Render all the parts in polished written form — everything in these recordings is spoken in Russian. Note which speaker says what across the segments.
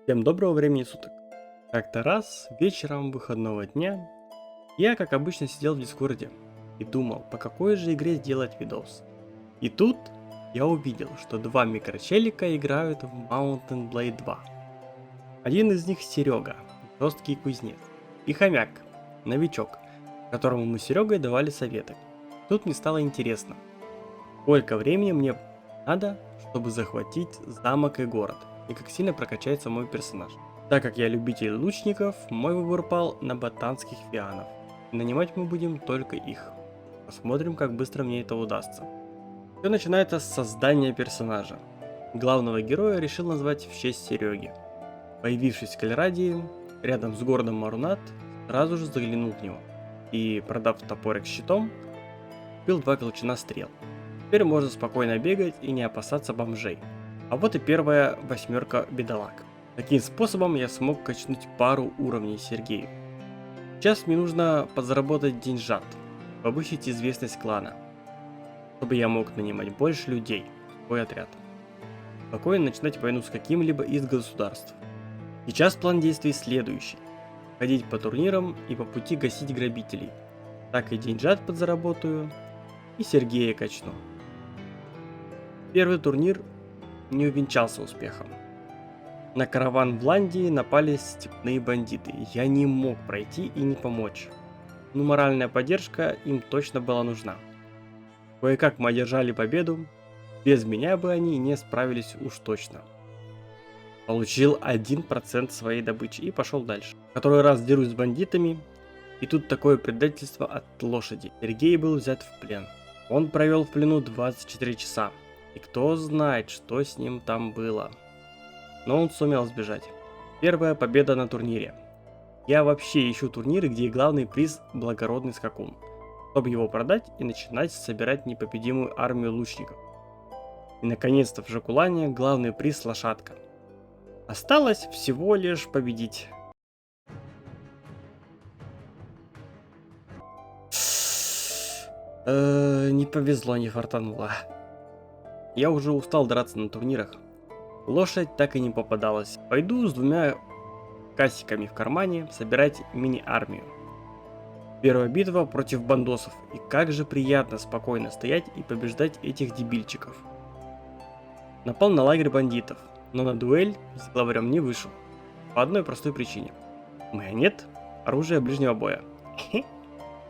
Speaker 1: Всем доброго времени суток. Как-то раз, вечером выходного дня, я, как обычно, сидел в Дискорде и думал, по какой же игре сделать видос. И тут я увидел, что два микрочелика играют в Mountain Blade 2. Один из них Серега, жесткий кузнец, и Хомяк, новичок, которому мы с Серегой давали советы. Тут мне стало интересно, сколько времени мне надо, чтобы захватить замок и город, и как сильно прокачается мой персонаж. Так как я любитель лучников, мой выбор пал на ботанских фианов. И нанимать мы будем только их. Посмотрим, как быстро мне это удастся. Все начинается с создания персонажа. Главного героя решил назвать в честь Сереги. Появившись в Кальрадии, рядом с городом Марунат, сразу же заглянул в него. И, продав топорик с щитом, купил 2 колчана стрел. Теперь можно спокойно бегать и не опасаться бомжей. А вот и первая 8 бедолаг. Таким способом я смог качнуть пару уровней Сергею. Сейчас мне нужно подзаработать деньжат, повысить известность клана, чтобы я мог нанимать больше людей в свой отряд. Спокойно начинать войну с каким-либо из государств. Сейчас план действий следующий. Ходить по турнирам и по пути гасить грабителей. Так и деньжат подзаработаю, и Сергея качну. Первый турнир не увенчался успехом. На караван в Ландии напали степные бандиты. Я не мог пройти и не помочь. Но моральная поддержка им точно была нужна. Кое-как мы одержали победу. Без меня бы они не справились уж точно. Получил 1% своей добычи и пошел дальше. Второй раз дерусь с бандитами. И тут такое предательство от лошади. Сергей был взят в плен. Он провел в плену 24 часа. И кто знает, что с ним там было. Но он сумел сбежать. Первая победа на турнире. Я вообще ищу турниры, где главный приз благородный скакун, чтобы его продать и начинать собирать непобедимую армию лучников. И наконец-то в Жакулане главный приз лошадка. Осталось всего лишь победить. Не повезло, не фартануло. Я уже устал драться на турнирах. Лошадь так и не попадалась. Пойду с 2 касиками в кармане собирать мини-армию. Первая битва против бандосов. И как же приятно спокойно стоять и побеждать этих дебильчиков. Напал на лагерь бандитов, но на дуэль с главарем не вышел. По одной простой причине. У меня нет оружия ближнего боя.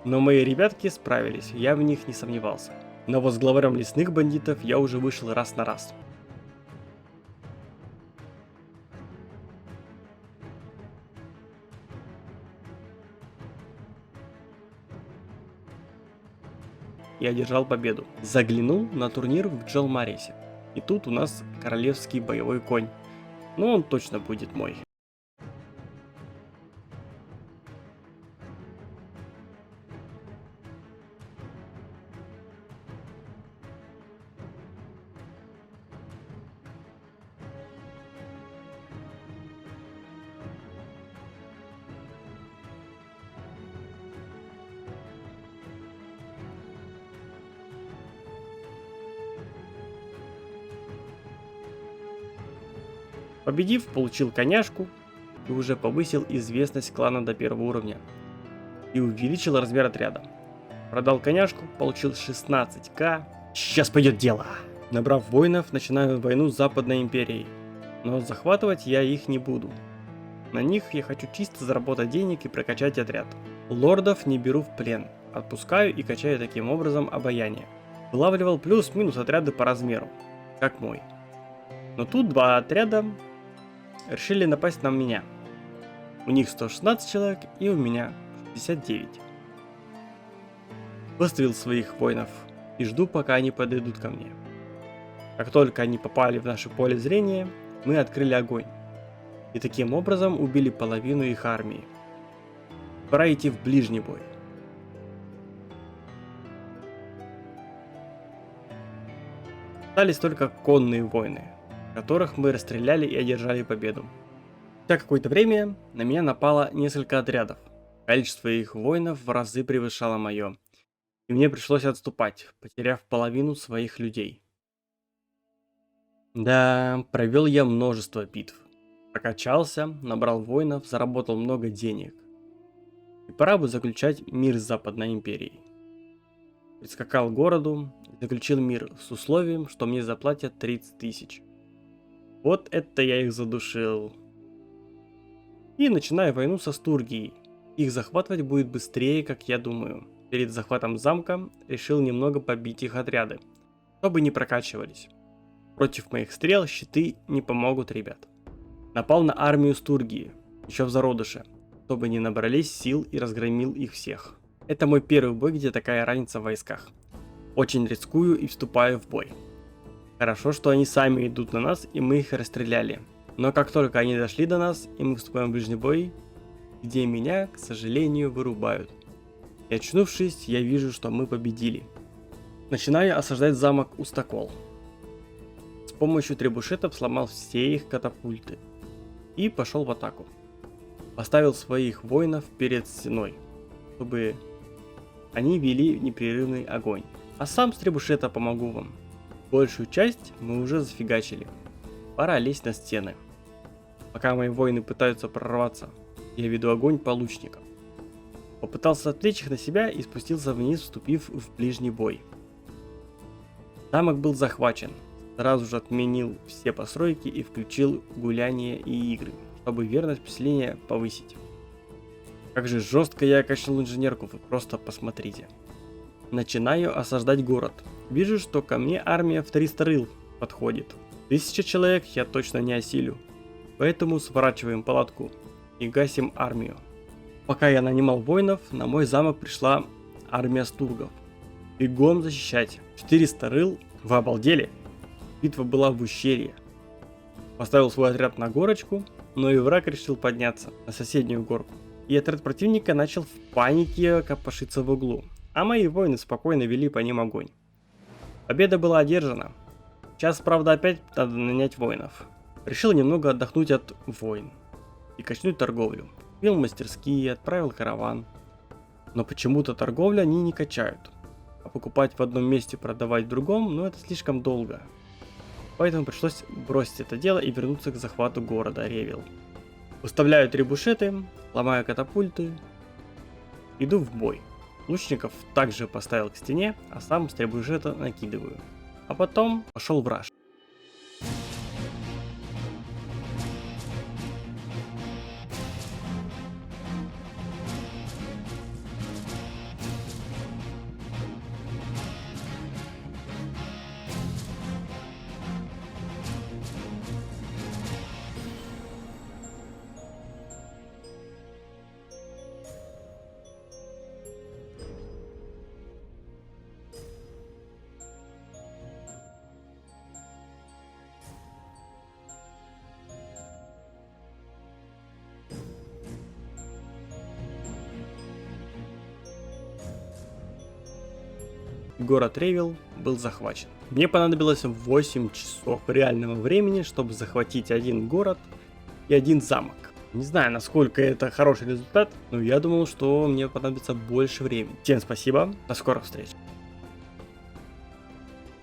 Speaker 1: Но мои ребятки справились, я в них не сомневался. Но вот с главарем лесных бандитов я уже вышел раз на раз. И одержал победу. Заглянул на турнир в Джалмарисе. И тут у нас королевский боевой конь. Но он точно будет мой. Победив, получил коняшку и уже повысил известность клана до 1 уровня. И увеличил размер отряда. Продал коняшку, получил 16к. Сейчас пойдет дело. Набрав воинов, начинаю войну с Западной империей. Но захватывать я их не буду. На них я хочу чисто заработать денег и прокачать отряд. Лордов не беру в плен. Отпускаю и качаю таким образом обаяние. Вылавливал плюс-минус отряды по размеру, как мой. Но тут 2 отряда решили напасть на меня. У них 116 человек и у меня 69. Выставил своих воинов и жду, пока они подойдут ко мне. Как только они попали в наше поле зрения, мы открыли огонь. И таким образом убили половину их армии. Пора идти в ближний бой. Остались только конные воины, которых мы расстреляли и одержали победу. Спустя какое-то время на меня напало несколько отрядов. Количество их воинов в разы превышало мое. И мне пришлось отступать, потеряв половину своих людей. Да, провел я множество битв. Прокачался, набрал воинов, заработал много денег. И пора бы заключать мир с Западной империей. Прискакал к городу и заключил мир с условием, что мне заплатят 30 тысяч. Вот это я их задушил. И начинаю войну со Стургией. Их захватывать будет быстрее, как я думаю. Перед захватом замка решил немного побить их отряды, чтобы не прокачивались. Против моих стрел щиты не помогут, ребят. Напал на армию Стургии, еще в зародыше, чтобы не набрались сил и разгромил их всех. Это мой первый бой, где такая разница в войсках. Очень рискую и вступаю в бой. Хорошо, что они сами идут на нас, и мы их расстреляли. Но как только они дошли до нас, и мы вступаем в ближний бой, где меня, к сожалению, вырубают. И очнувшись, я вижу, что мы победили. Начинаю осаждать замок Устакол. С помощью требушетов сломал все их катапульты. И пошел в атаку. Поставил своих воинов перед стеной, чтобы они вели непрерывный огонь. А сам с требушета помогу вам. Большую часть мы уже зафигачили. Пора лезть на стены. Пока мои воины пытаются прорваться, я веду огонь по лучникам. Попытался отвлечь их на себя и спустился вниз, вступив в ближний бой. Замок был захвачен. Сразу же отменил все постройки и включил гуляния и игры, чтобы верность поселения повысить. Как же жестко я качнул инженерку, вы просто посмотрите. Начинаю осаждать город. Вижу, что ко мне армия в 300 рыл подходит. 1000 человек я точно не осилю. Поэтому сворачиваем палатку и гасим армию. Пока я нанимал воинов, на мой замок пришла армия стургов. Бегом защищать. 400 рыл? Вы обалдели? Битва была в ущелье. Поставил свой отряд на горочку, но и враг решил подняться на соседнюю горку. И отряд противника начал в панике копошиться в углу, а мои воины спокойно вели по ним огонь. Победа была одержана. Сейчас, правда, опять надо нанять воинов. Решил немного отдохнуть от войн и качнуть торговлю. Вел мастерские, отправил караван. Но почему-то торговлю они не качают. А покупать в одном месте, продавать в другом, это слишком долго. Поэтому пришлось бросить это дело и вернуться к захвату города Ревил. Выставляю требушеты, ломаю катапульты, иду в бой. Лучников также поставил к стене, а сам с требушета накидываю. А потом пошел в раш. Город Ревил был захвачен. Мне понадобилось 8 часов реального времени, чтобы захватить один город и один замок. Не знаю, насколько это хороший результат, но я думал, что мне понадобится больше времени. Всем спасибо, до скорых встреч.